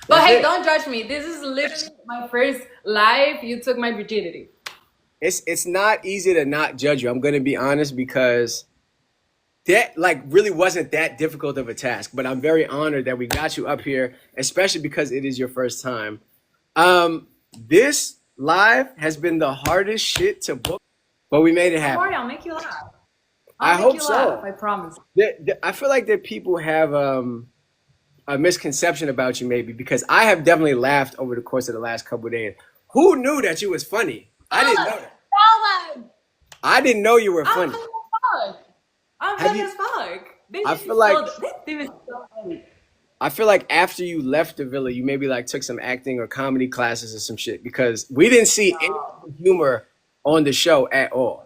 But That's hey, it. don't judge me. This is literally my first live. You took my virginity. It's not easy to not judge you. I'm gonna be honest because that like really wasn't that difficult of a task. But I'm very honored that we got you up here, especially because it is your first time. This live has been the hardest shit to book, but we made it Don't happen. worry, I'll make you laugh. I'll I make hope you laugh. so. I promise. I feel like that people have a misconception about you maybe because I have definitely laughed over the course of the last couple of days. Who knew that you was funny? I didn't know that. Roland, I didn't know you were I'm funny. funny as fuck. I'm Have funny you? as fuck. I feel like This thing is so funny. I feel like after you left the villa, you maybe like took some acting or comedy classes or some shit because we didn't see any No, humor on the show at all.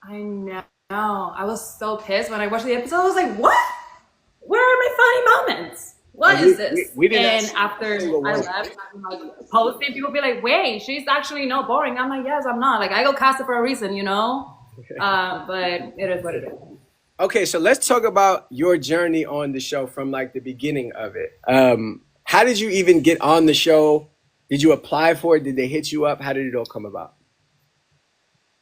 I know. I was so pissed when I watched the episode. I was like, what? Where are my funny moments? And What is this? we did not And see a after single I one. left, I'm like posting, people be like, wait, she's actually not boring. I'm like, yes, I'm not. Like, I go cast it for a reason, you know? But it is what it is. Okay, so let's talk about your journey on the show from like the beginning of it. How did you even get on the show? Did you apply for it? Did they hit you up? How did it all come about?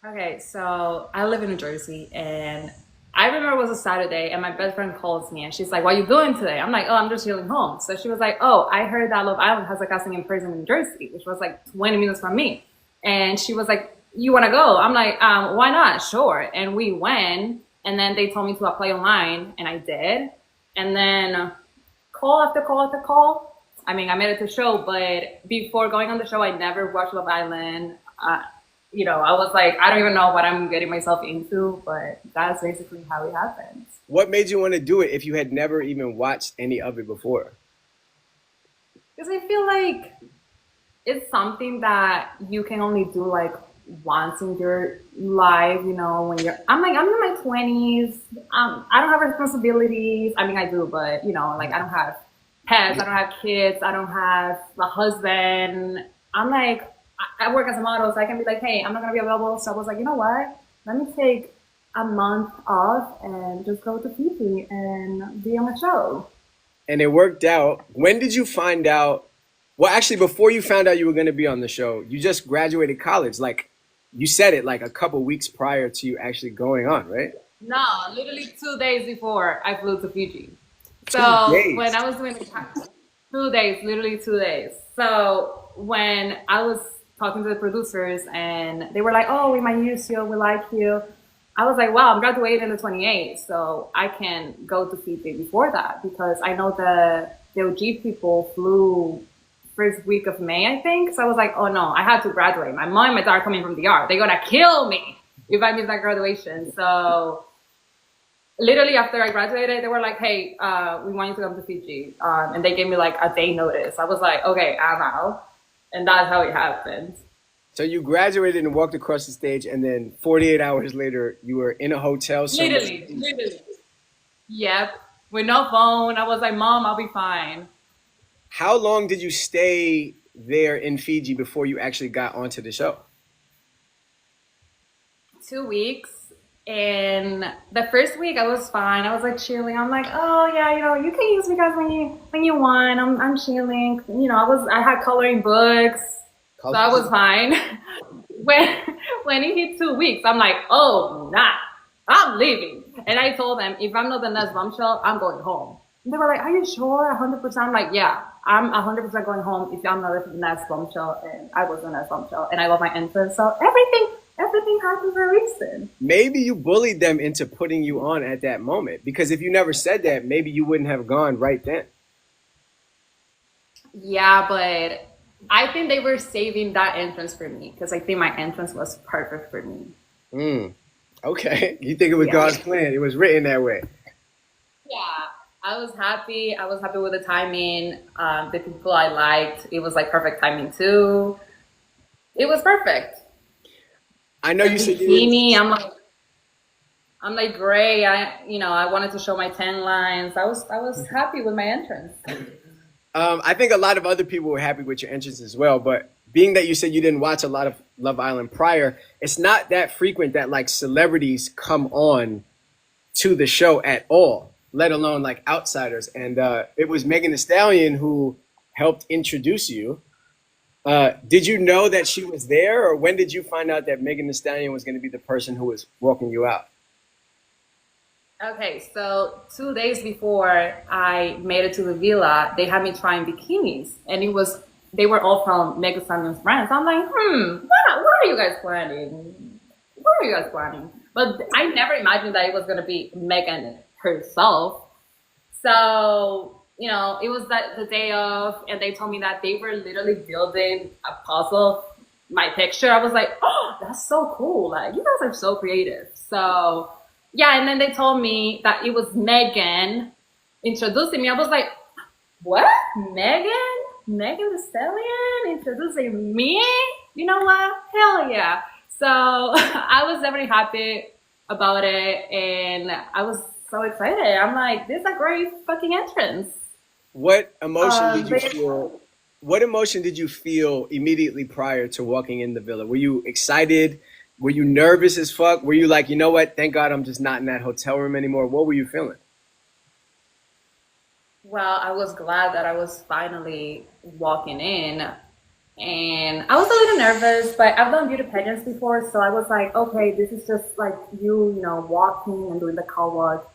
Okay, so I live in New Jersey, and I remember it was a Saturday, and my best friend calls me, and she's like, "What are you doing today?" I'm like, "Oh, I'm just chilling home." So she was like, "Oh, I heard that Love Island has a casting in person in New Jersey, which was like 20 minutes from me." And she was like, "You want to go?" I'm like, "Why not? Sure." And we went, and then they told me to apply online, and I did. And then call after call after call. I mean, I made it to the show, but before going on the show, I never watched Love Island. I was like, I don't even know what I'm getting myself into, but that's basically how it happens. What made you want to do it if you had never even watched any of it before? Because I feel like it's something that you can only do like once in your life, when I'm in my 20s. I don't have responsibilities. I mean, I do, but like I don't have pets, I don't have kids, I don't have a husband. I'm like, I work as a model, so I can be like, hey, I'm not gonna be available. So I was like, you know what? Let me take a month off and just go to Fiji and be on a show. And it worked out. When did you find out? Well, actually, before you found out you were going to be on the show, you just graduated college. Like you said it like a couple weeks prior to you actually going on, right? No, literally 2 days before I flew to Fiji. Two So when days. I was doing the 2 days, literally 2 days. So when I was talking to the producers and they were like, "Oh, we might use you, we like you," I was like, "Wow, I'm graduating in the 28th, so I can go to Fiji before that because I know the OG people flew first week of May, I think." So I was like, "Oh no, I had to graduate. My mom and my dad are coming from the DR. They're gonna kill me if I miss that graduation." So literally after I graduated, they were like, "Hey, we want you to come to Fiji," and they gave me like a day notice. I was like, "Okay, I'm out," and that's how it happened. So you graduated and walked across the stage, and then 48 hours later, you were in a hotel somewhere. Literally. Yep. With no phone. I was like, "Mom, I'll be fine." How long did you stay there in Fiji before you actually got onto the show? 2 weeks. And the first week I was fine. I was like chilling. I'm like, "Oh yeah, you can use me guys when you want. I'm chilling." I had coloring books, so I was fine. when when it hit 2 weeks, I'm like, "Oh nah, I'm leaving." And I told them, if I'm not the next bombshell, I'm going home. And they were like, "Are you sure? 100%?" I'm like, "Yeah, I'm 100% going home if I'm not the next bombshell." And I was the next bombshell, and I love my entrance. So everything happens for a reason. Maybe you bullied them into putting you on at that moment because if you never said that, maybe you wouldn't have gone right then. Yeah, but I think they were saving that entrance for me because I think my entrance was perfect for me. Mm, okay. You think it was Yeah. God's plan? It was written that way. Yeah. I was happy. I was happy with the timing. The people I liked, it was like perfect timing too. It was perfect. I know The you said you didn't. bikini, I'm like gray. I wanted to show my tan lines. I was happy with my entrance. I think a lot of other people were happy with your entrance as well, but being that you said you didn't watch a lot of Love Island prior, it's not that frequent that like celebrities come on to the show at all. let alone like outsiders. And it was Megan Thee Stallion who helped introduce you. Did you know that she was there, or when did you find out that Megan Thee Stallion was going to be the person who was walking you out? Okay, so 2 days before I made it to the villa, they had me trying bikinis, and they were all from Megan Thee Stallion's brands. I'm like, what are you guys planning? What are you guys planning? But I never imagined that it was gonna be Megan herself. So, it was the day of, and they told me that they were literally building a puzzle, my picture. I was like, oh, that's so cool. Like, you guys are so creative. So, yeah, and then they told me that it was Megan introducing me. I was like, what? Megan? Megan Thee Stallion introducing me? You know what? Hell yeah. So I was definitely happy about it, and I was so excited. I'm like, this is a great fucking entrance. What emotion did you But feel? What emotion did you feel immediately prior to walking in the villa? Were you excited? Were you nervous as fuck? Were you like, you know what? Thank God I'm just not in that hotel room anymore. What were you feeling? well, I was glad that I was finally walking in, and I was a little nervous, but I've done beauty pageants before, so I was like, okay, this is just like walking and doing the car walk.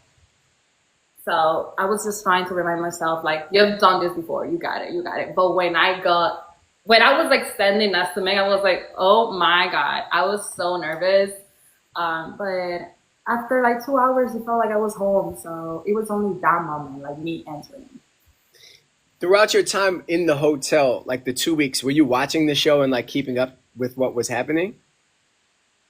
So I was just trying to remind myself, like, you've done this before, you got it, you got it. But when I was like standing next to me, I was like, oh my God, I was so nervous. But after like 2 hours, it felt like I was home. So it was only that moment, like me entering. Throughout your time in the hotel, like the 2 weeks, were you watching the show and like keeping up with what was happening?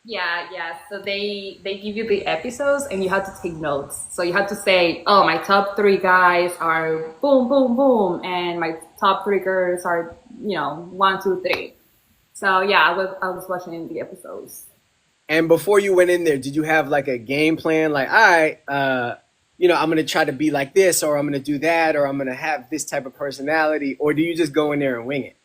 Yeah, yeah. So they give you the episodes and you have to take notes. So you have to say, oh, my top three guys are boom, boom, boom, and my top three girls are, one, two, three. So yeah, I was watching the episodes. And before you went in there, did you have like a game plan? Like, all right, I'm gonna try to be like this, or I'm gonna do that, or I'm gonna have this type of personality, or do you just go in there and wing it?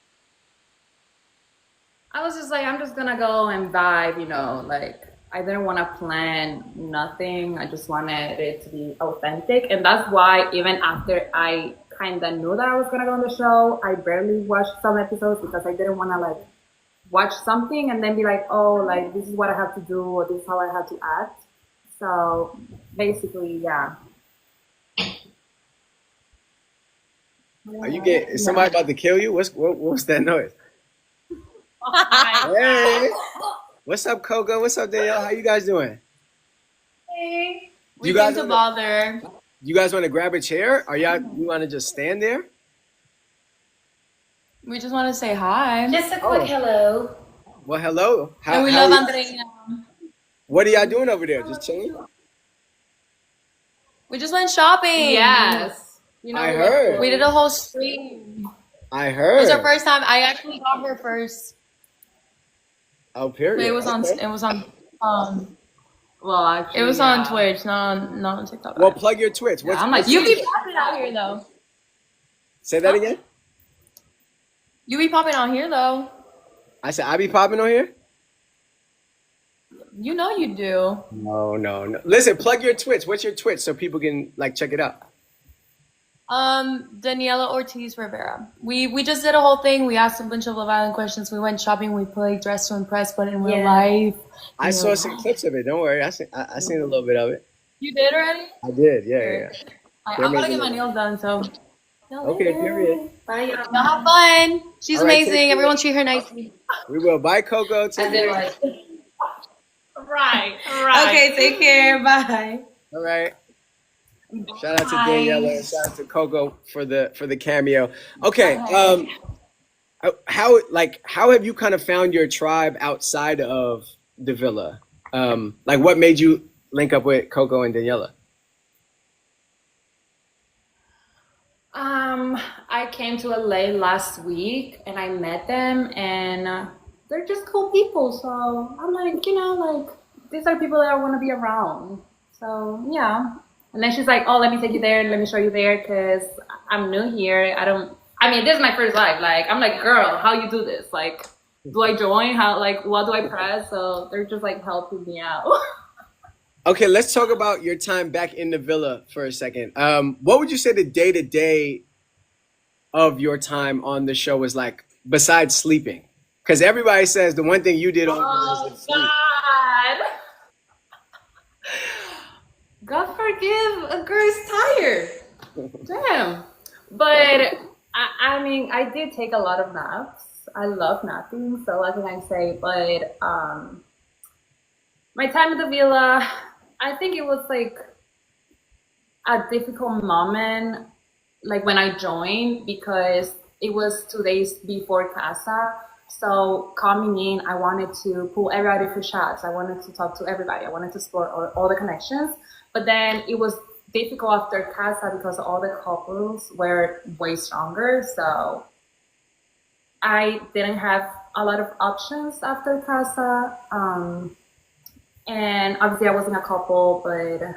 I was just like, I'm just gonna go and vibe, like I didn't want to plan nothing. I just wanted it to be authentic. And that's why even after I kind of knew that I was gonna go on the show, I barely watched some episodes because I didn't want to like watch something and then be like, oh, like this is what I have to do or this is how I have to act. So basically, yeah. Are you getting is somebody about to kill you? What's that noise? Hi. Hey, what's up, Coco? What's up, Danielle? How you guys doing? Hey. You We came guys to wanna, bother. you guys want to grab a chair? You want to just stand there? We just want to say hi. Just a quick Oh, hello. well, hello. And we How love are you, Andreina. what are y'all doing over there? Just chilling? We just went shopping. Yes. I We went heard. We for did a whole stream. I It was our heard. first time. I actually got here first. Oh, But period. Okay. um well, it actually, was on yeah. Twitch, not on TikTok. Well, plug your Twitch. Yeah, What's I'm like, what's You your, be popping out here though. say that again? You be popping out here though. I said I be popping on here? You know you do. No, no, no. Listen, plug your Twitch. What's your Twitch so people can like check it out? Daniela Ortiz Rivera. We just did a whole thing. We asked a bunch of Love Island questions. We went shopping. We played Dress to Impress, but in real Yeah. life, I saw some clips of it. Don't worry. I seen a little bit of it. You did already? I did. Yeah, yeah, yeah. They're I'm gonna get amazing. my nails done, so. Okay, period. Bye, Y'all y'all. have fun. She's All right, take amazing. care. Everyone treat her nicely. We will. Bye, Coco. I Take did care. like, right, right. Okay, take care. Bye. All right. Shout out to Bye. Daniela and shout out to Coco for the cameo. Okay. How have you kind of found your tribe outside of the villa? Like what made you link up with Coco and Daniela? I came to LA last week and I met them and they're just cool people. So I'm like, like these are people that I want to be around. So yeah. And then she's like, oh, let me take you there and let me show you there because I'm new here. This is my first live. Like, I'm like, girl, how you do this? Like, do I join? What do I press? So they're just like helping me out. Okay, let's talk about your time back in the villa for a second. What would you say the day to day of your time on the show was like, besides sleeping? Because everybody says the one thing you did all day is Oh just sleep. God. God forgive a girl's tired. Damn. But I mean, I did take a lot of naps. I love napping, so what can I say? But my time at the villa, I think it was like a difficult moment, like when I joined, because it was 2 days before Casa. So coming in, I wanted to pull everybody for shots. I wanted to talk to everybody. I wanted to explore all the connections. But then it was difficult after Casa because all the couples were way stronger. So I didn't have a lot of options after Casa. And obviously I wasn't a couple, but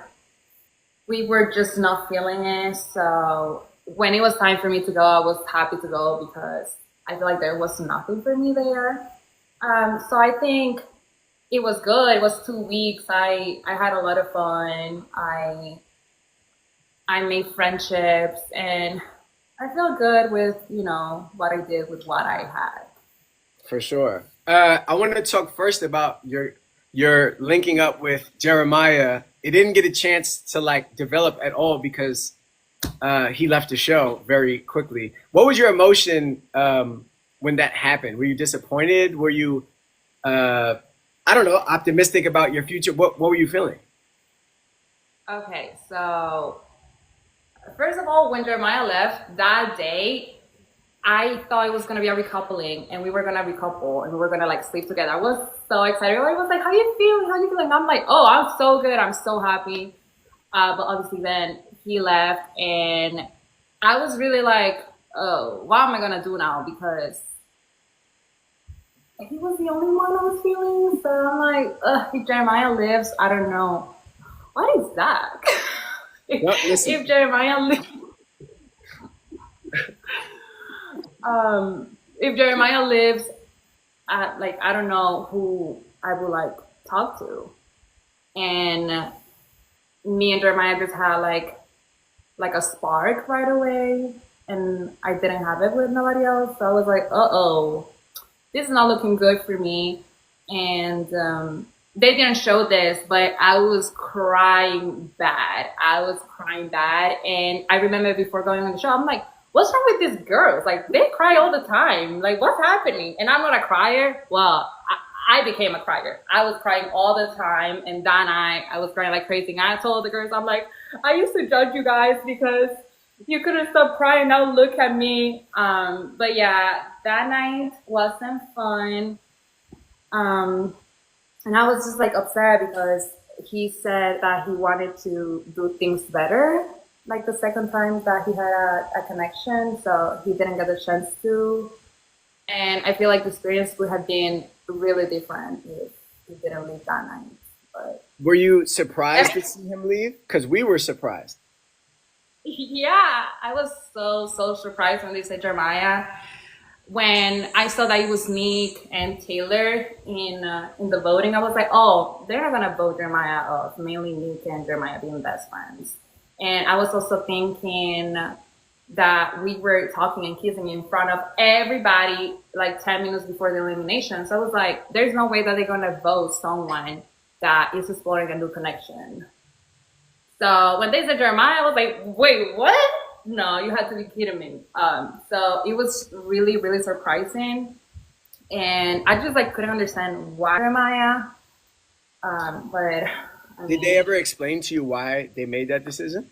we were just not feeling it. So when it was time for me to go, I was happy to go because I feel like there was nothing for me there. So I think it was good. It was 2 weeks. I had a lot of fun. I made friendships and I feel good with, what I did with what I had. For sure. I wanted to talk first about your linking up with Jeremiah. It didn't get a chance to like develop at all because he left the show very quickly. What was your emotion when that happened? Were you disappointed? Were you I don't know, optimistic about your future? What were you feeling? Okay, so first of all, when Jeremiah left that day, I thought it was gonna be a recoupling, and we were gonna recouple, and we were gonna like sleep together. I was so excited. I was like, "How you feeling? How you feeling?" I'm like, "Oh, I'm so good. I'm so happy." But obviously, then he left, and I was really like, "Oh, what am I gonna do now?" Because he was the only one I was feeling. So I'm like, if Jeremiah lives, I don't know. What is that? Well, listen, If Jeremiah lives, if Jeremiah lives, like I don't know who I would like talk to. And me and Jeremiah just had like a spark right away, and I didn't have it with nobody else. So I was like, oh, this is not looking good for me. And they didn't show this, but I was crying bad. I was crying bad. And I remember before going on the show, I'm like, what's wrong with these girls? Like, they cry all the time. Like, what's happening? And I'm not a crier. Well, I became a crier. I was crying all the time. And that night, I was crying like crazy. And I told the girls, I'm like, I used to judge you guys because you couldn't stop crying. Now look at me. But yeah, that night wasn't fun. Um, and I was just like upset because he said that he wanted to do things better, like the second time that he had a connection, so he didn't get the chance to. And I feel like the experience would have been really different if he didn't leave that night. But were you surprised to see him leave? Because we were surprised. yeah, I was so surprised when they said Jeremiah. When I saw that it was Nick and Taylor in the voting, I was like, oh, they're not gonna vote Jeremiah off. Mainly Nick and Jeremiah being best friends. And I was also thinking that we were talking and kissing in front of everybody like 10 minutes before the elimination. So I was like, there's no way that they're gonna vote someone that is exploring a new connection. So when they said Jeremiah, I was like, wait, what? No, you had to be kidding me. So it was really, really surprising. And I just like couldn't understand why Jeremiah. But I Did they mean, ever explain to you why they made that decision?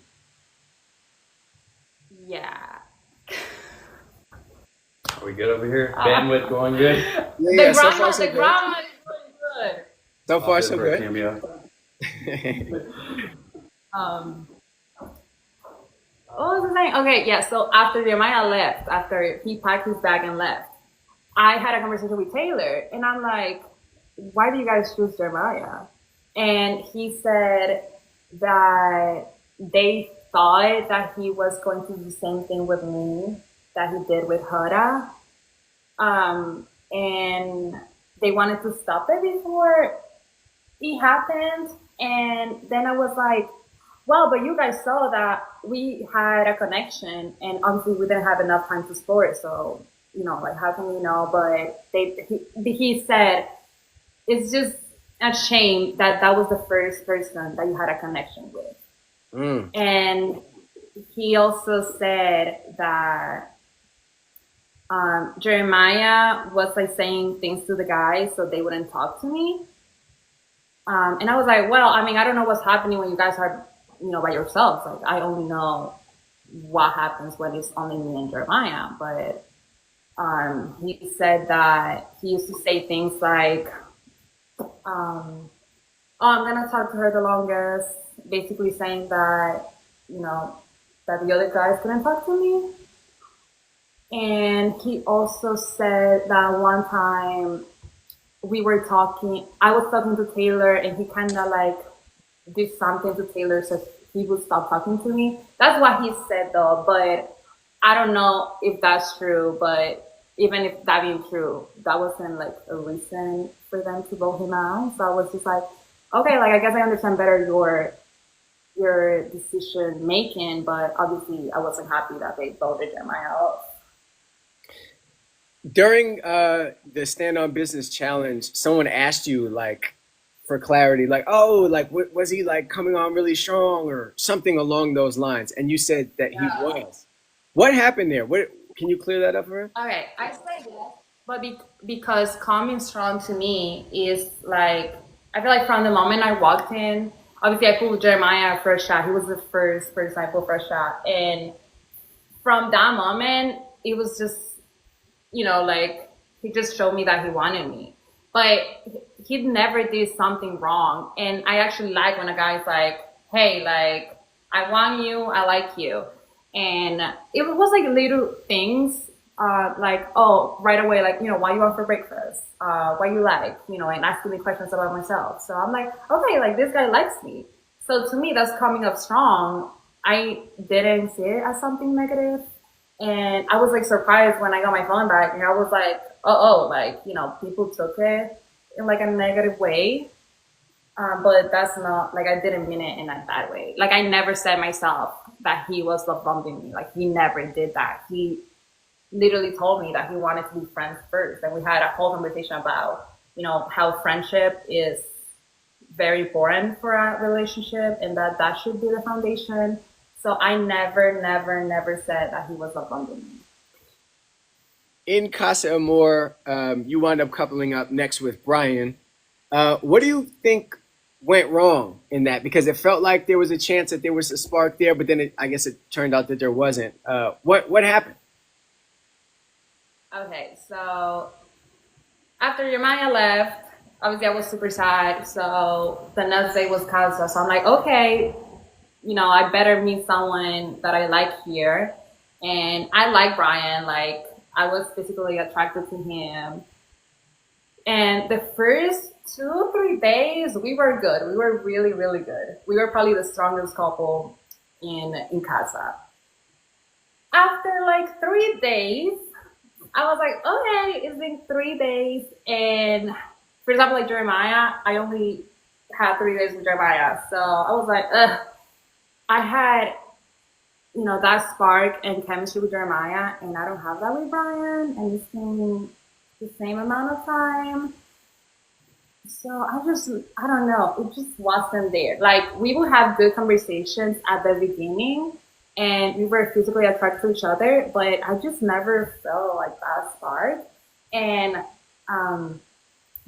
yeah. Are we good over here? Uh, Bandwidth going good? Yeah, the yeah. So far, grammar, so the good. grammar is really good. So All far, good so for a good. cameo. Um, what was I saying? Okay, yeah. So after Jeremiah left, after he packed his bag and left, I had a conversation with Taylor, and I'm like, "Why do you guys choose Jeremiah?" And he said that they thought that he was going to do the same thing with me that he did with Huda, and they wanted to stop it before it happened, and then I was like, well, but you guys saw that we had a connection, and obviously we didn't have enough time to explore it. So, like, how can you know? But he said it's just a shame that that was the first person that you had a connection with. Mm. And he also said that Jeremiah was like saying things to the guys so they wouldn't talk to me. And I was like, well, I mean, I don't know what's happening when you guys are, by yourselves. Like, I only know what happens when it's only me and Jeremiah. But he said that he used to say things like, oh, I'm gonna talk to her the longest, basically saying that, that the other guys couldn't talk to me. And he also said that one time I was talking to Taylor, and he kind of like did something to Taylor so he would stop talking to me. That's what he said though, but I don't know if that's true, but even if that being true, that wasn't like a reason for them to vote him out. So I was just like, okay, like I guess I understand better your decision making, but obviously I wasn't happy that they voted Jeremiah out. During the Stand on Business challenge, someone asked you like for clarity, like, oh, like was he like coming on really strong or something along those lines? And you said that he Yeah. was. What happened there? What can you clear that up for her? Okay, I say yes, but because coming strong to me is like, I feel like from the moment I walked in, obviously I pulled Jeremiah first shot. He was the first person I pulled first shot, and from that moment, it was just, like he just showed me that he wanted me, but he never did something wrong. And I actually like when a guy's like, hey, like, I want you, I like you. And it was like little things, like, oh, right away, like, why you out for breakfast? What you like, and asking me questions about myself. So I'm like, okay, like this guy likes me. So to me, that's coming up strong. I didn't see it as something negative. And I was like surprised when I got my phone back, and I was like, oh, like, people took it in like a negative way. But that's not, like, I didn't mean it in a bad way. Like, I never said myself that he was love bombing me. Like, he never did that. He literally told me that he wanted to be friends first. And we had a whole conversation about, how friendship is very important for a relationship, and that should be the foundation. So I never, never, never said that he was love bombing me. In Casa Amore, you wound up coupling up next with Brian. What do you think went wrong in that? Because it felt like there was a chance that there was a spark there, but then I guess it turned out that there wasn't. What happened? Okay, so after Jeremiah left, obviously I was super sad. So the next day was Casa. So I'm like, okay, I better meet someone that I like here. And I like Brian. Like, I was physically attracted to him. And the first 2 3 days, we were good. We were really, really good. We were probably the strongest couple in Casa. After like 3 days, I was like, okay, it's been 3 days. And for example, like Jeremiah, I only had 3 days with Jeremiah. So I was like, ugh. I had, that spark and chemistry with Jeremiah, and I don't have that with Brian, and it's been the same amount of time. So I don't know, it just wasn't there. Like, we would have good conversations at the beginning, and we were physically attracted to each other, but I just never felt like that spark. And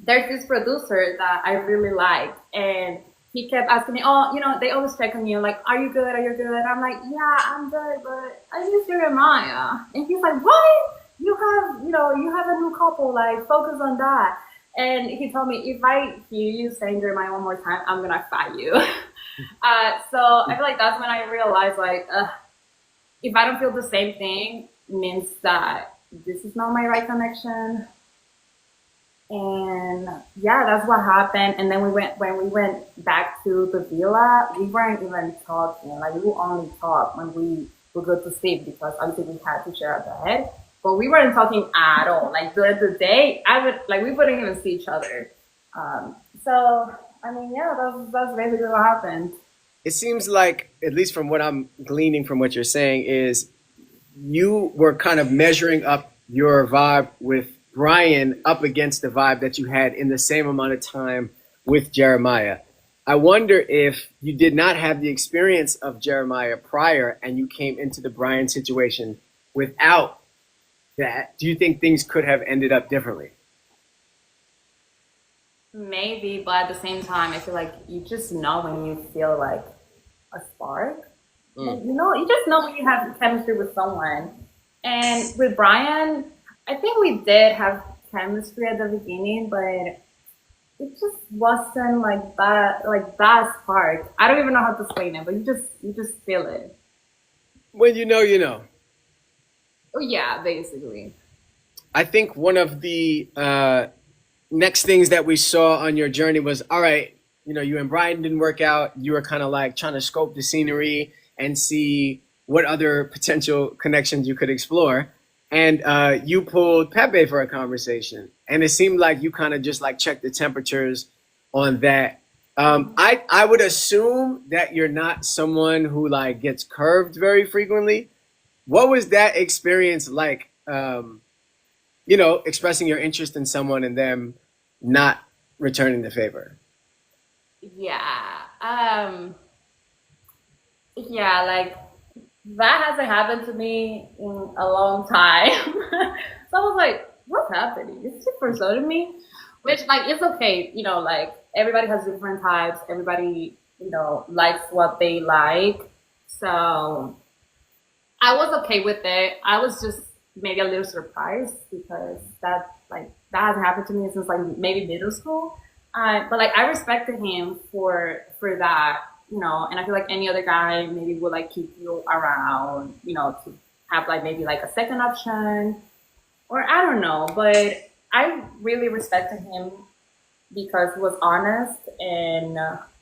there's this producer that I really like, and he kept asking me, oh, they always check on you, like, are you good? Are you good? I'm like, yeah, I'm good, but I miss Jeremiah. And he's like, what? You have a new couple, like, focus on that. And he told me, if I hear you saying Jeremiah one more time, I'm gonna fight you. So I feel like that's when I realized, like, if I don't feel the same thing, means that this is not my right connection. And yeah, that's what happened. And then when we went back to the villa, we weren't even talking. Like, we would only talk when we would go to sleep, because obviously we had to share a bed. But we weren't talking at all. Like, during the day, we wouldn't even see each other. So I mean, yeah, that's basically what happened. It seems like, at least from what I'm gleaning from what you're saying, is you were kind of measuring up your vibe with Brian up against the vibe that you had in the same amount of time with Jeremiah. I wonder if you did not have the experience of Jeremiah prior and you came into the Brian situation without that. Do you think things could have ended up differently? Maybe, but at the same time, I feel like you just know when you feel like a spark. Like, Mm. you know, you just know when you have chemistry with someone. And with Brian, I think we did have chemistry at the beginning, but it just wasn't like that spark. I don't even know how to explain it, but you just feel it. When you know, you know. Oh yeah, basically. I think one of the next things that we saw on your journey was, all right, you and Brian didn't work out. You were kind of like trying to scope the scenery and see what other potential connections you could explore. And you pulled Pepe for a conversation. And it seemed like you kind of just like checked the temperatures on that. I would assume that you're not someone who like gets curved very frequently. What was that experience like? Expressing your interest in someone and them not returning the favor. Yeah. Yeah, like that hasn't happened to me in a long time. So I was like, what's happening? Is she pursuing me? Which like it's okay, like everybody has different types, everybody, likes what they like. So I was okay with it. I was just maybe a little surprised because that hasn't happened to me since like maybe middle school. But like I respected him for that, and I feel like any other guy maybe would like keep you around, to have like maybe like a second option, or I don't know. But I really respected him because he was honest, and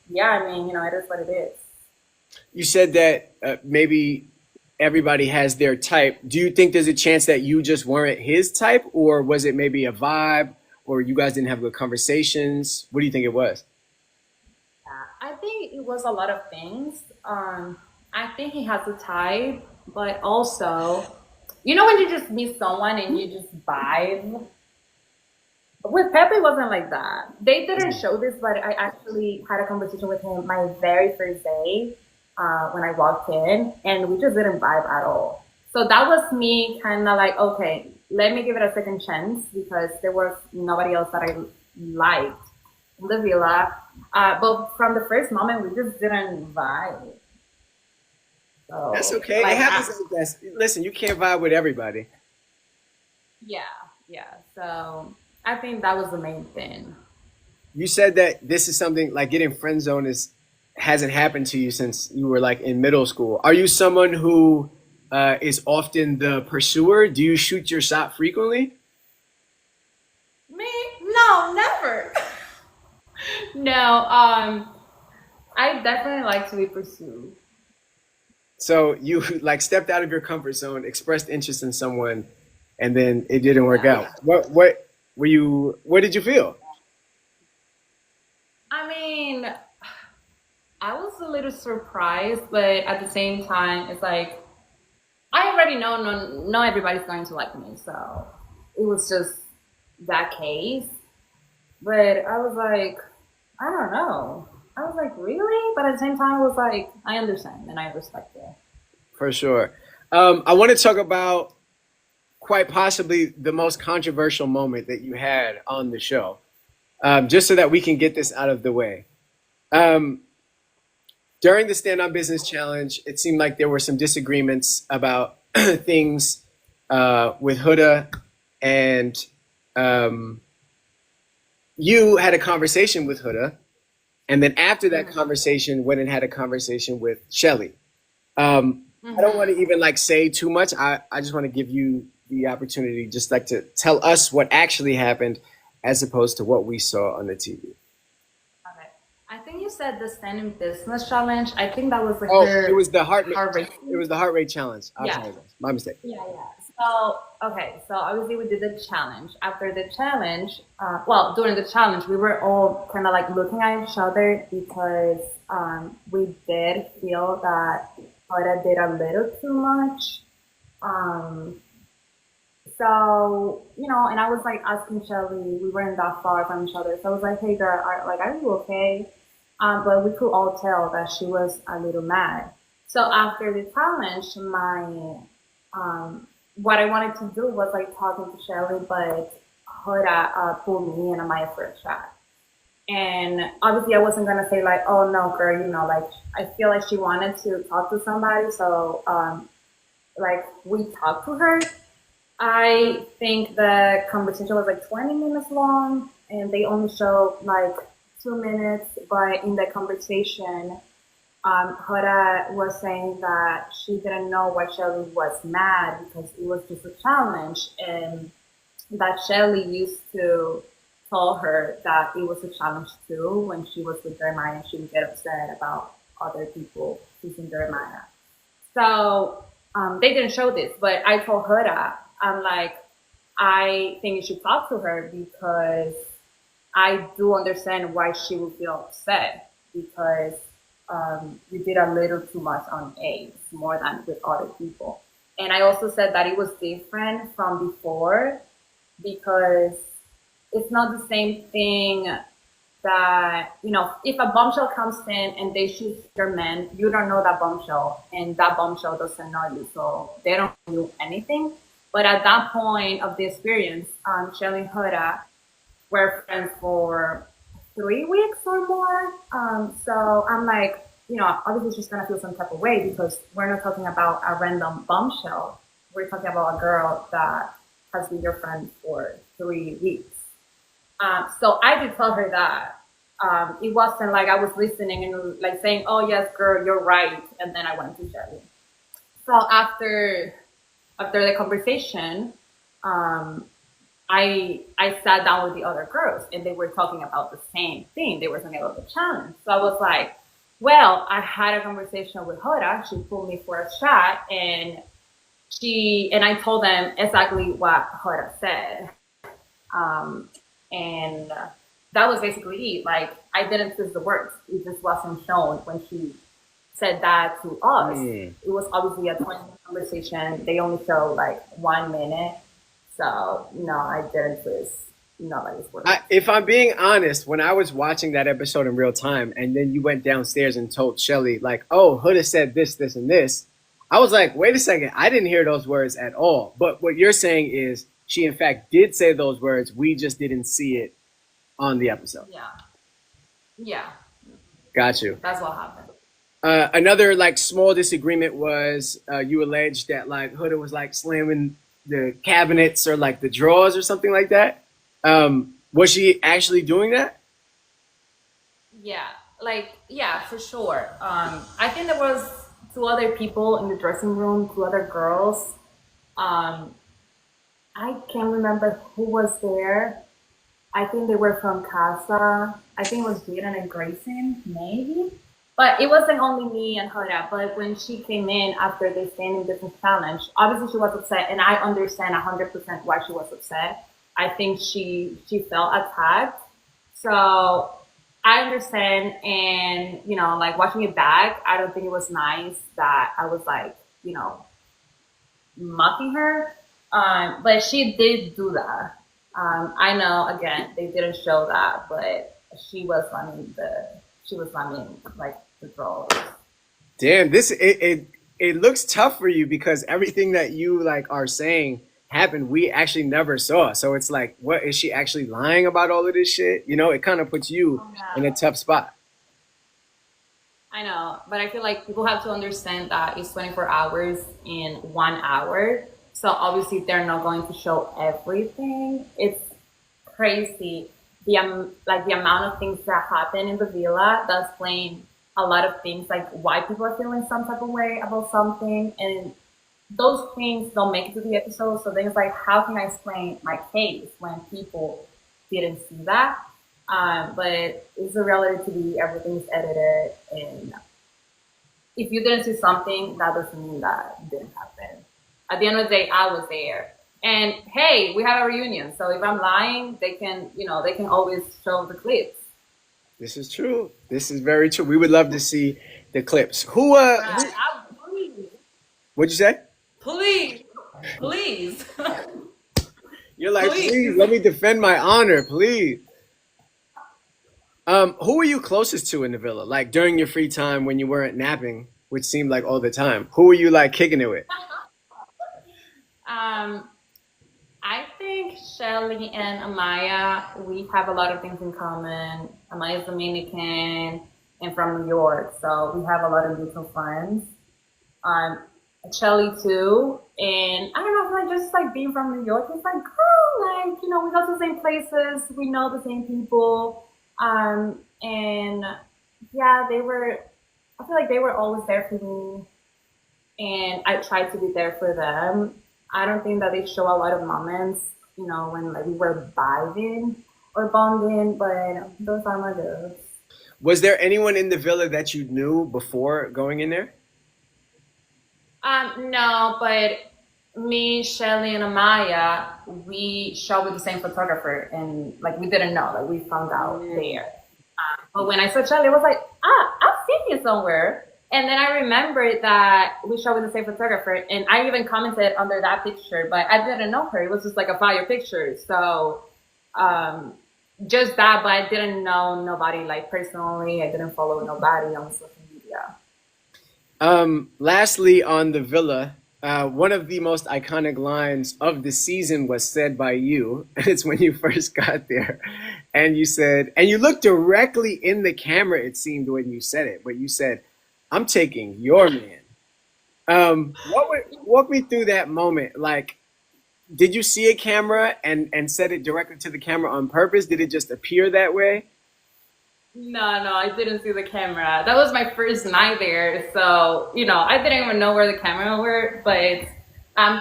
yeah, I mean, it is what it is. You said that maybe everybody has their type. Do you think there's a chance that you just weren't his type, or was it maybe a vibe, or you guys didn't have good conversations? What do you think it was? I think it was a lot of things. I think he has a type, but also, when you just meet someone and you just vibe. With Pepe, it wasn't like that. They didn't show this, but I actually had a conversation with him my very first day when I walked in, and we just didn't vibe at all. So that was me kind of like, okay, let me give it a second chance because there was nobody else that I liked in the villa. But from the first moment, we just didn't vibe. That's So, okay. It like, happens like that. Listen, you can't vibe with everybody. yeah, yeah. So I think that was the main thing. You said that this is something like getting friend zone is hasn't happened to you since you were like in middle school. Are you someone who is often the pursuer? Do you shoot your shot frequently? Me? No, never. No, I definitely like to be pursued. So you like stepped out of your comfort zone, expressed interest in someone, and then it didn't work Yeah. out. What were you? What did you feel? I mean, I was a little surprised, but at the same time, it's like I already know no everybody's going to like me, so it was just that case. But I was like, I don't know. I was like, really? But at the same time, I was like, I understand and I respect it. For sure. I want to talk about quite possibly the most controversial moment that you had on the show, just so that we can get this out of the way. Um, During the Stand On Business Challenge, it seemed like there were some disagreements about things with Huda, and um, you had a conversation with Huda, and then after that Mm-hmm. conversation, went and had a conversation with Shelly. I don't want Mm-hmm. to even like say too much. I just want to give you the opportunity just like to tell us what actually happened as opposed to what we saw on the TV. Okay. I think you said the standing business challenge. I think that was like Oh, it was the heart her it racing. was the heart rate challenge. I Yeah. apologize. My mistake. Yeah, yeah. So obviously we did the challenge. After the challenge, well, during the challenge, we were all kind of like looking at each other because we did feel that Hoda did a little too much. Um, and I was like asking Shelly, we weren't that far from each other. So I was like, hey girl, are you okay? But we could all tell that she was a little mad. So after the challenge, what I wanted to do was like talking to Shelly, but Hoda pulled me and Amaya for a chat. And obviously I wasn't gonna say like, oh no, girl, like I feel like she wanted to talk to somebody, so like we talked to her. I think the conversation was like 20 minutes long, and they only showed like 2 minutes. But in the conversation, Hoda was saying that she didn't know why Shelly was mad because it was just a challenge, and that Shelly used to tell her that it was a challenge too when she was with Jeremiah. She would get upset about other people choosing Jeremiah. So they didn't show this, but I told Hoda, I'm like, I think you should talk to her because I do understand why she would feel upset because you did a little too much on A's more than with other people. And I also said that it was different from before because it's not the same thing that, if a bombshell comes in and they shoot your man, you don't know that bombshell and that bombshell doesn't know you. So they don't do anything. But at that point of the experience, Shelly and Hoda were friends for 3 weeks or more. So I'm like, obviously she's gonna feel some type of way because we're not talking about a random bombshell. We're talking about a girl that has been your friend for 3 weeks. So I did tell her that. It wasn't like I was listening and like saying, "Oh yes, girl, you're right," and then I went to Shelly. So after the conversation, I sat down with the other girls and they were talking about the same thing. They were talking about the challenge. So I was like, well, I had a conversation with Hoda. She pulled me for a chat and I told them exactly what Hoda said. And that was basically it. Like I didn't twist the words. It just wasn't shown when she said that to us. It was obviously a 20-minute conversation. They only showed like 1 minute. So no, I didn't twist nobody's words. If I'm being honest, when I was watching that episode in real time, and then you went downstairs and told Shelly like, "Oh, Huda said this, this, and this," I was like, "Wait a second, I didn't hear those words at all." But what you're saying is she in fact did say those words. We just didn't see it on the episode. Yeah. Got you. That's what happened. Another like small disagreement was you alleged that like Huda was like slamming the cabinets or like the drawers or something like that. Was she actually doing that? Yeah, for sure. I think there was two other people in the dressing room, two other girls. I can't remember who was there. I think they were from Casa. I think it was Jaden and Grayson, maybe. But it wasn't only me and Hoda. But when she came in after the standing distance challenge, obviously she was upset, and I understand 100% why she was upset. I think she felt attacked. So I understand, and like watching it back, I don't think it was nice that I was like, mocking her. But she did do that. I know again they didn't show that, but she was running like the drawers. Damn, it looks tough for you because everything that you like are saying happened we actually never saw. So it's like, what is she actually lying about all of this shit? It kind of puts you in a tough spot. I know, but I feel like people have to understand that it's 24 hours in 1 hour. So obviously they're not going to show everything. It's crazy the amount of things that happen in the villa that's explain a lot of things, like why people are feeling some type of way about something, and those things don't make it to the episode. So then it's like, how can I explain my case when people didn't see that? But it's a reality TV. Everything's edited, and if you didn't see something, that doesn't mean that it didn't happen. at the end of the day, I was there. And hey, we have a reunion. So if I'm lying, they can, they can always show the clips. This is true. This is very true. We would love to see the clips. Right. Please, What'd you say? please, please, You're like, please please. let me defend my honor, please. Who were you closest to in the villa? Like during your free time when you weren't napping, which seemed like all the time. Who were you like kicking it with? Um, I think Shelly and Amaya, we have a lot of things in common. Amaya's Dominican and from New York, so we have a lot of mutual friends. Um, Shelly too, and I don't know, I feel like just like being from New York, it's like, oh, like we go to the same places, we know the same people, and yeah, they were. I feel like they were always there for me, and I tried to be there for them. I don't think that they show a lot of moments, when like we were vibing or bonding, but those are my girls. Was there anyone in the villa that you knew before going in there? No, but me, Shelly, and Amaya, we shot with the same photographer, and like we didn't know, like we found out there. But when I saw Shelly, I was like, I've seen you somewhere. And then I remembered that we shot with the same photographer, and I even commented under that picture, but I didn't know her. It was just like a fire picture. So, um, just that, but I didn't know nobody like personally. I didn't follow nobody on social media. Lastly, on the villa, one of the most iconic lines of the season was said by you. And it's when you first got there. And you said, and you looked directly in the camera, it seemed, when you said it, but you said, I'm taking your man. Walk me through that moment. Like, did you see a camera and said it directly to the camera on purpose? Did it just appear that way? No, no, I didn't see the camera. That was my first night there, so I didn't even know where the camera were. But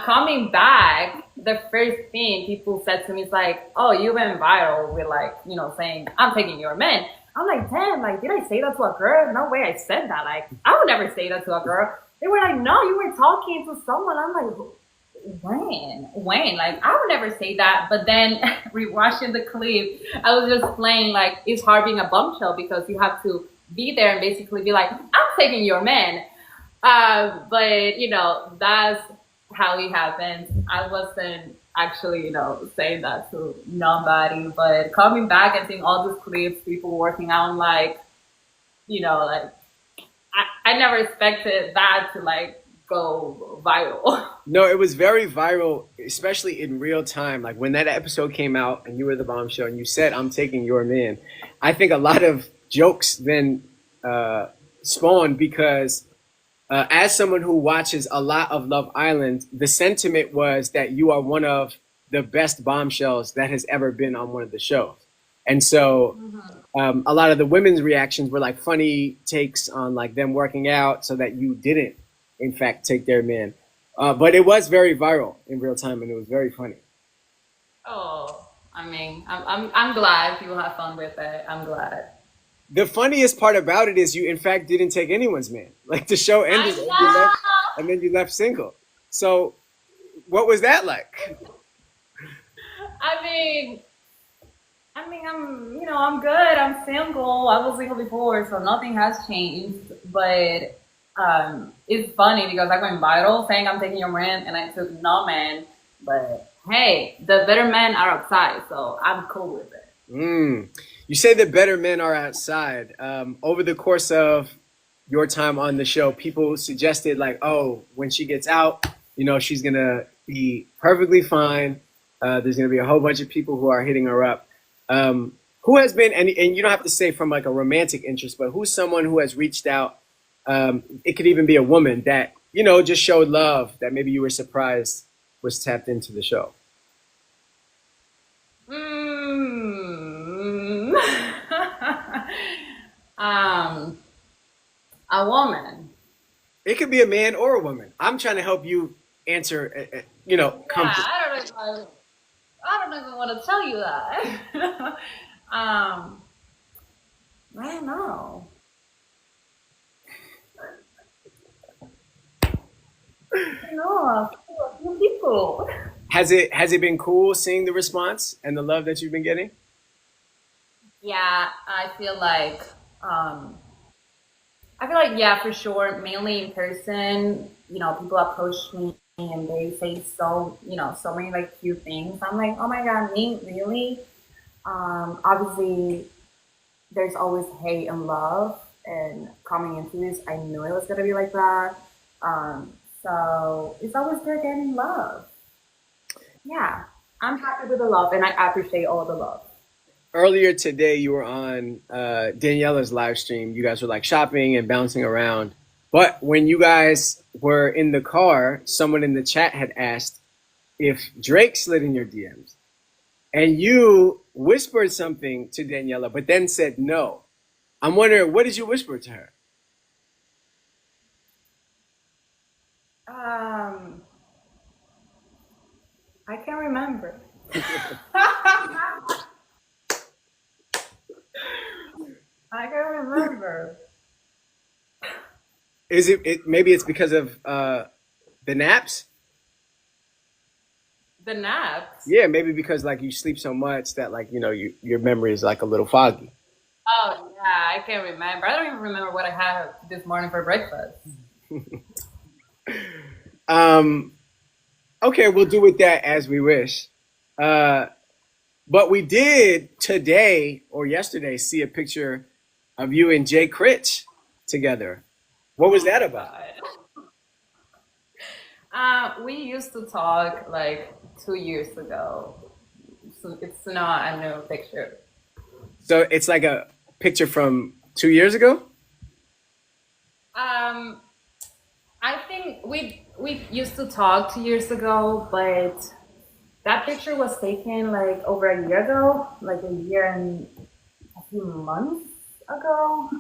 coming back, the first thing people said to me is like, "Oh, you went viral with like, saying I'm taking your man." I'm like, "Damn, like, did I say that to a girl? No way, I said that. Like, I would never say that to a girl." They were like, "No, you were talking to someone." I'm like, when? Like, I would never say that. But then rewatching the clip, I was just playing like it's hard being a bombshell because you have to be there and basically be like, I'm taking your man. But that's how it happened. I wasn't actually, saying that to nobody. But coming back and seeing all these clips, people working out, like, like I never expected that to like go viral. No, it was very viral, especially in real time. Like when that episode came out and you were the bombshell and you said, I'm taking your man. I think a lot of jokes then spawned because as someone who watches a lot of Love Island, the sentiment was that you are one of the best bombshells that has ever been on one of the shows. And so a lot of the women's reactions were like funny takes on like them working out so that you didn't, in fact, take their man. But it was very viral in real time and it was very funny. Oh, I mean, I'm glad people have fun with it. I'm glad. The funniest part about it is you, in fact, didn't take anyone's man. Like the show ended and then you left single. So what was that like? I mean, I'm good. I'm single. I was single before, so nothing has changed. But it's funny because I went viral saying I'm taking your man, and I took no man. But hey, the better men are outside, so I'm cool with it. You say the better men are outside. Over the course of your time on the show, people suggested like, oh, when she gets out, she's gonna be perfectly fine. There's gonna be a whole bunch of people who are hitting her up. Who has been, and you don't have to say from like a romantic interest, but who's someone who has reached out? It could even be a woman that, just showed love that maybe you were surprised was tapped into the show. Mm. A woman. It could be a man or a woman. I'm trying to help you answer, comfortably. I don't even want to tell you that. I don't know. No, a few people. Has it been cool seeing the response and the love that you've been getting? Yeah, I feel like yeah, for sure. Mainly in person, people approach me and they say so many like cute things. I'm like, oh my god, me really? Obviously, there's always hate and love, and coming into this, I knew it was gonna be like that. So it's always good getting love. Yeah, I'm happy with the love, and I appreciate all the love. Earlier today, you were on Daniela's live stream. You guys were like shopping and bouncing around. But when you guys were in the car, someone in the chat had asked if Drake slid in your DMs. And you whispered something to Daniela, but then said no. I'm wondering, what did you whisper to her? Um, I can't remember. I can't remember. Is it maybe it's because of the naps? The naps. Yeah, maybe because like you sleep so much that like your memory is like a little foggy. Oh yeah, I can't remember. I don't even remember what I had this morning for breakfast. Um, okay, we'll do with that as we wish. Uh, but we did today or yesterday see a picture of you and Jay Critch together. What was that about? We used to talk like 2 years ago. So it's not a new picture. So it's like a picture from 2 years ago? Um, I think we used to talk 2 years ago, but that picture was taken like over a year ago, like a year and a few months ago.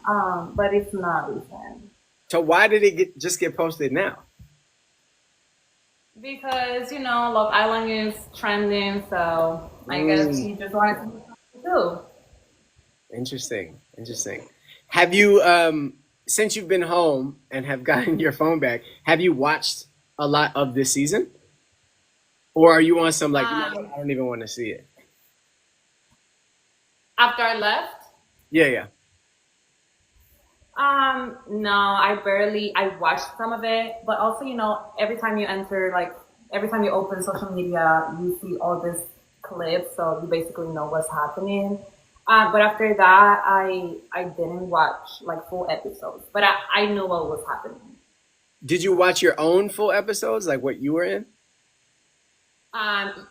But it's not recent So why did it just get posted now? because Love Island is trending, so I guess Mm, he just wanted to do. interesting, interesting. Have you, since you've been home and have gotten your phone back, have you watched a lot of this season? Or are you on some like, Um, I don't even want to see it? After I left. Yeah, yeah. No, I watched some of it, but also, every time you open social media, you see all these clips, so you basically know what's happening. But after that, I didn't watch like full episodes, but I knew what was happening. Did you watch your own full episodes, like what you were in? Um,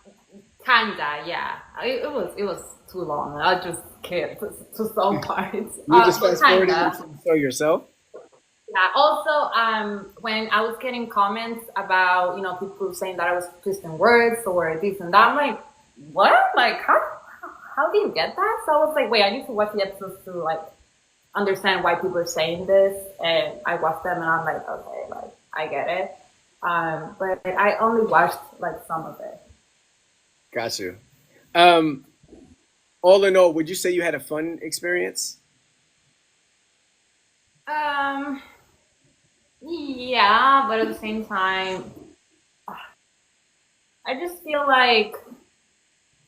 Kinda, yeah. It was too long. I just skipped to some parts. You just But fast forwarded kinda. into the show yourself? Yeah. Also, when I was getting comments about people saying that I was twisting words or this and that, I'm like, what? Like, how do you get that? So I was like, wait, I need to watch the episodes to like understand why people are saying this. And I watched them, and I'm like, okay, like I get it. But I only watched like some of it. Got you. Um, all in all, would you say you had a fun experience? Um, yeah, but at the same time, I just feel like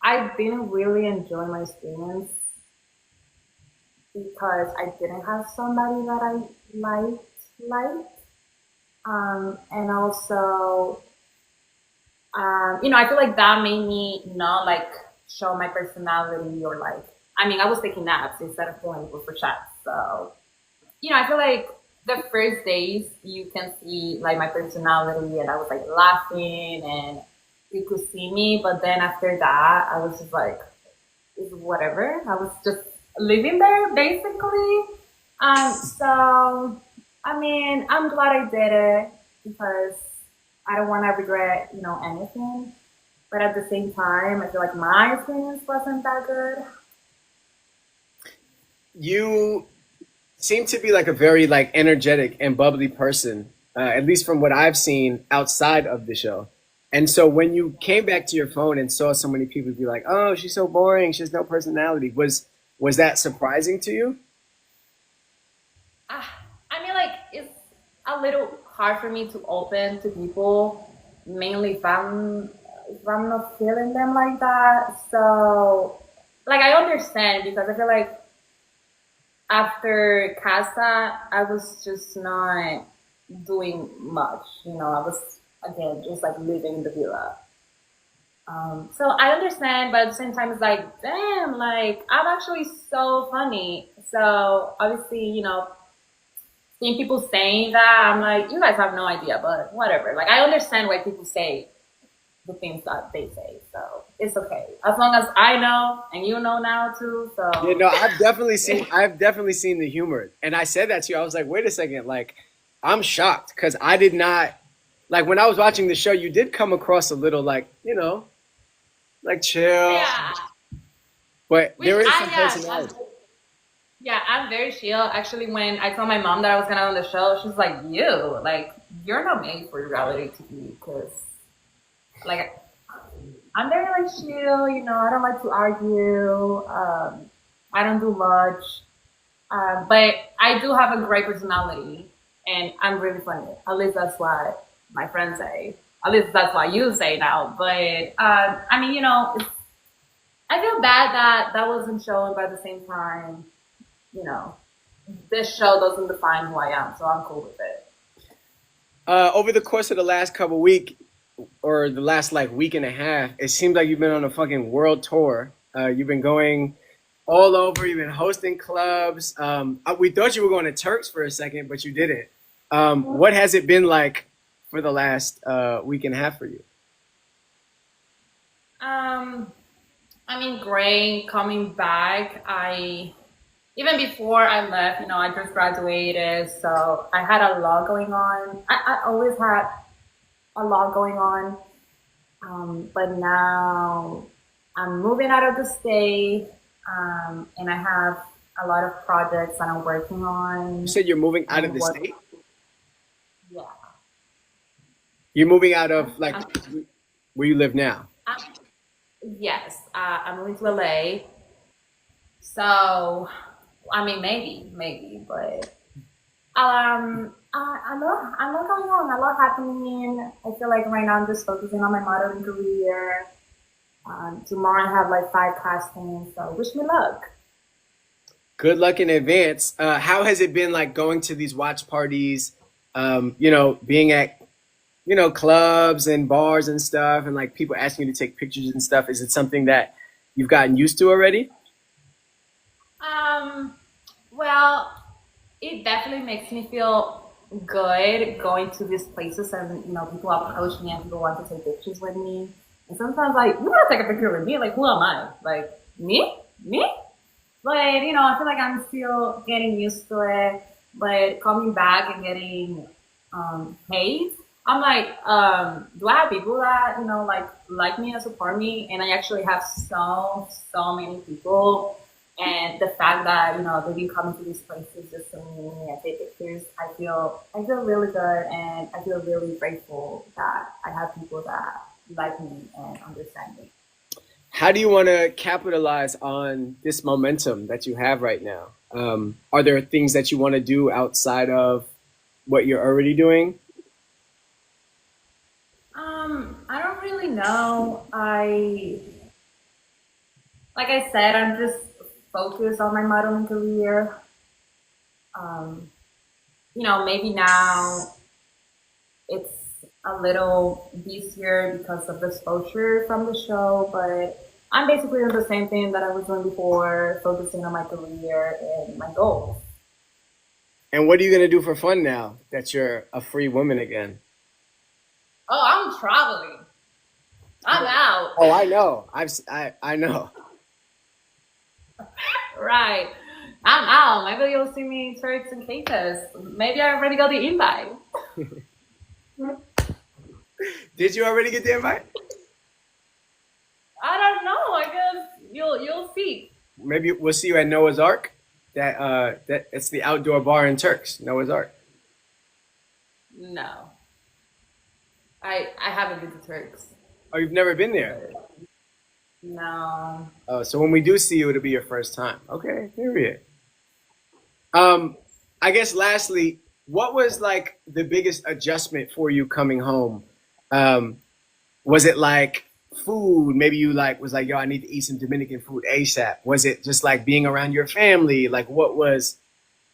I didn't really enjoy my experience because I didn't have somebody that I liked. And also, I feel like that made me not like show my personality or like, I mean, I was taking naps instead of pulling people for chats. So, I feel like the first days you can see like my personality and I was like laughing and you could see me. But then after that, I was just like, it's whatever. I was just living there basically. So I mean, I'm glad I did it because I don't want to regret, anything. But at the same time, I feel like my experience wasn't that good. You seem to be like a very like energetic and bubbly person, at least from what I've seen outside of the show. And so when you came back to your phone and saw so many people be like, "Oh, she's so boring. She has no personality," was that surprising to you? I mean, like, it's a little hard for me to open to people, mainly if I'm not feeling them like that. So, like, I understand because I feel like after Casa, I was just not doing much. You know, I was again just like living in the villa. So I understand, but at the same time, it's like, damn, like I'm actually so funny. So obviously, you know, seeing people saying that, I'm like, you guys have no idea, but whatever. Like I understand why people say the things that they say, so it's okay as long as I know and you know now too. Yeah, So no, I've definitely seen the humor, and I said that to you. I was like, wait a second, like, I'm shocked because I did not like when I was watching the show. You did come across a little like, like chill, yeah, but which there is I some yeah, personality. yeah, I'm very chill. Actually, when I told my mom that I was gonna on the show, she's like, "You like you're not made for reality TV because like I'm very like chill. You know, I don't like to argue. I don't do much, but I do have a great personality, and I'm really funny. At least that's what my friends say. At least that's what you say now. But I mean, you know, I feel bad that that wasn't shown, but at the same time, you know, this show doesn't define who I am, so I'm cool with it. Over the course of the last couple week or the last like week and a half, it seems like you've been on a fucking world tour. You've been going all over. You've been hosting clubs. We thought you were going to Turks for a second, but you didn't. What has it been like for the last week and a half for you? Um, I mean, great coming back. I even before I left, you know, I just graduated, so I had a lot going on. I always had a lot going on, but now I'm moving out of the state, and I have a lot of projects that I'm working You on. said you're moving out of And the work, state. yeah. You're moving out of like I'm, where you live now. I'm, yes, I'm moving to LA. So, I mean, maybe, but a lot going on, a lot happening. I feel like right now I'm just focusing on my modeling career. Tomorrow I have like 5 castings, so wish me luck. Good luck in advance. How has it been like going to these watch parties? Being at clubs and bars and stuff, and like people asking you to take pictures and stuff. Is it something that you've gotten used to already? Um, well, it definitely makes me feel good going to these places and you know people approach me and people want to take pictures with me. And sometimes like you want to take a picture with me, like who am I? Like me? But you know, I feel like I'm still getting used to it. But coming back and getting hate, I'm like, do I have people that you know like me and support me? And I actually have so many people. And the fact that you know they've been coming to these places just to meet me and take pictures, I feel really good, and I feel really grateful that I have people that like me and understand me. How do you want to capitalize on this momentum that you have right now? Are there things that you want to do outside of what you're already doing? I don't really know. Like I said, I'm just focused on my modeling career. Um, you know, maybe now it's a little easier because of the exposure from the show, but I'm basically doing the same thing that I was doing before, focusing on my career and my goals. And what are you gonna do for fun now that you're a free woman again? Oh, I'm traveling. I'm out. Oh, I know. I know. Right. I'm out. Maybe you'll see me in Turks and Caicos. Maybe I already got the invite. Did you already get the invite? I don't know. I guess you'll see. Maybe we'll see you at Noah's Ark. That it's the outdoor bar in Turks. Noah's Ark. No, I haven't been to Turks. Oh, you've never been there. No. Oh, so when we do see you, it'll be your first time. Okay, period. I guess lastly, What was like the biggest adjustment for you coming home? Was it like food? Maybe you like was like, yo, I need to eat some Dominican food ASAP. Was it just like being around your family? Like, what was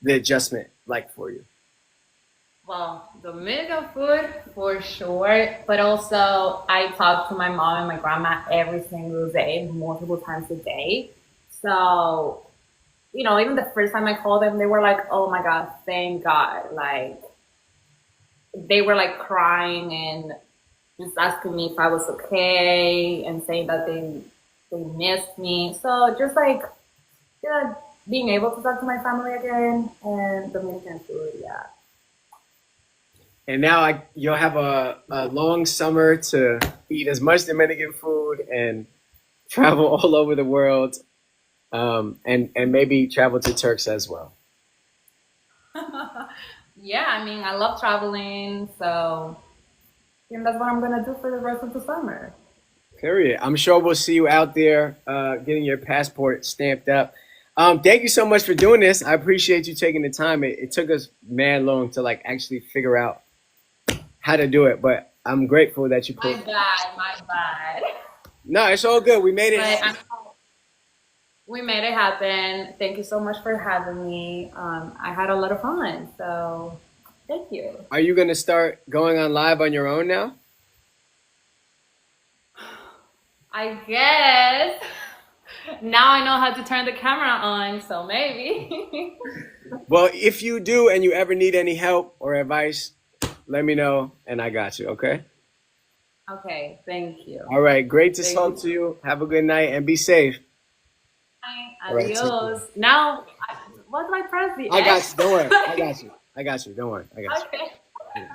the adjustment like for you? Well, Dominican food for sure, but also I talk to my mom and my grandma every single day, multiple times a day. So, even the first time I called them, they were like, "Oh my God, thank God!" Like they were like crying and just asking me if I was okay and saying that they missed me. So just like yeah, being able to talk to my family again and Dominican food, yeah. And now you'll have a long summer to eat as much Dominican food and travel all over the world, and maybe travel to Turks as well. Yeah, I mean, I love traveling, so I think that's what I'm gonna do for the rest of the summer. Period. I'm sure we'll see you out there getting your passport stamped up. Thank you so much for doing this. I appreciate you taking the time. It took us mad long to like actually figure out how to do it, but I'm grateful that you My put. bad, my bad. No, it's all good. We made it But happen. we made it happen. Thank you so much for having me. I had a lot of fun, so thank you. Are you gonna start going on live on your own now? I guess now I know how to turn the camera on, so maybe. Well, if you do and you ever need any help or advice, let me know and I got you, okay? Okay, thank you. All right, great to Thank talk you. to you. Have a good night and be safe. Bye. All right, take care. Adios. Now, what do I press the I got X? you. Don't worry. I got you. I got you. Don't worry. I got you. Okay.